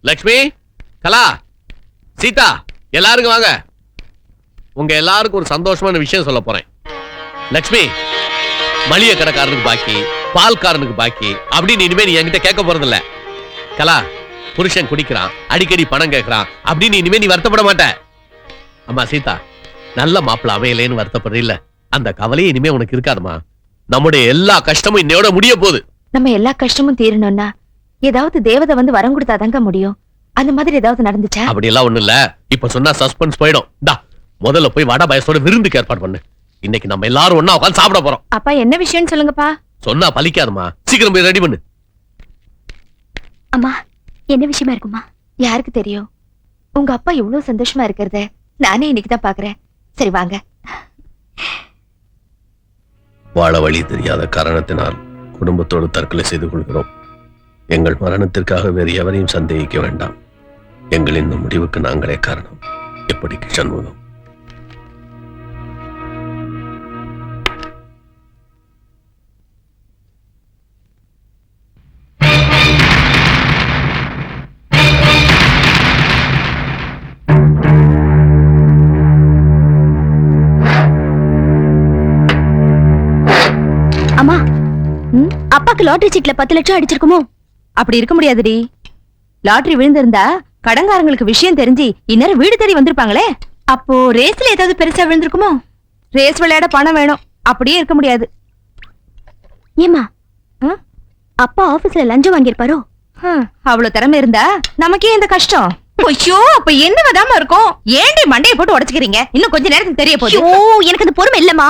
லக்ஷ்மி, கலா, சீதா, எல்லாருக்கும் வாங்க. உங்க எல்லாருக்கும் ஒரு சந்தோஷமான விஷயம் சொல்ல போறேன். லக்ஷ்மி, மளிகை கடைக்காரனுக்கு பாக்கி, பால்காரனுக்கு பாக்கி அப்படின்னு இனிமே நீ என்கிட்ட கேட்க போறதில்ல. கலா, புருஷன் குடிக்கிறான், அடிக்கடி பணம் கேட்கறான் அப்படின்னு இனிமே நீ வருத்தப்பட மாட்ட. அம்மா சீதா, நல்ல மாப்பிள்ள அமையலேன்னு வருத்தப்படுற இல்ல, அந்த கவலையே இனிமே உனக்கு இருக்காதுமா. நம்முடைய எல்லா கஷ்டமும் இன்னையோட முடிய போகுது. நம்ம எல்லா கஷ்டமும் தீரணும்னா ஏதாவது தேவதை வந்து வரம் கொடுத்தாதாங்க முடியும். அந்த மாதிரி ஏதாவது நடந்துச்சா? அப்படி எல்லாம் ஒண்ணு இல்ல. இப்ப சொன்னா சஸ்பென்ஸ் போயிடும். முதல்ல போய் வடை பயசோட விருந்துக்கு ஏற்பாடு பண்ணு. இன்னைக்கு நம்ம எல்லாரும் ஒண்ணா உட்கார்ந்து சாப்பிட போறோம். அப்பா என்ன விஷயம்னு சொல்லுங்கப்பா. சொன்னா பலிக்காதுமா, சீக்கிரம் போய் ரெடி பண்ணு. அம்மா, என்ன விஷயமா இருக்குமா? யாருக்கு தெரியும்? உங்க அப்பா இவ்வளவு சந்தோஷமா இருக்கிறத நானே இன்னைக்குதான் பாக்குறேன். சரி வாங்க. வாழ வழி தெரியாத காரணத்தினால் குடும்பத்தோடு தற்கொலை செய்து கொள்கிறோம். எங்கள் மரணத்திற்காக வேறு எவரையும் சந்தேகிக்க வேண்டாம். எங்கள் இந்த முடிவுக்கு நாங்களே காரணம். எப்படி சண்முகம்? அம்மா, அப்பாக்கு லாட்டரி சீட்ல 10 லட்சம் அடிச்சிருக்குமோ? அப்படி இருக்க முடியாதுடி. லாட்டரி விழுந்திருந்தா கடன்காரங்களுக்கு விஷயம் தெரிஞ்சு இந்நேரம் வீடு தேடி வந்திருப்பாங்களே. அப்போ ரேஸ்ல ஏதாவது பெருசா விழுந்திருக்குமோ? ரேஸ் விளையாட பணம் வேணும், அப்படியே இருக்க முடியாது. ஏமா, அப்பா ஆபீஸ்ல லஞ்சம் வாங்கியிருப்பாரோ? அவ்வளவு திறமை இருந்தா நமக்கே இந்த கஷ்டம். ஐயோ, அப்ப என்ன விதாம இருக்கும்? ஏண்டி மண்டையை போட்டு உடைச்சுக்கிறீங்க? இன்னும் கொஞ்ச நேரத்துக்கு தெரிய போகுது. எனக்கு அந்த பொறுமை இல்லம்மா.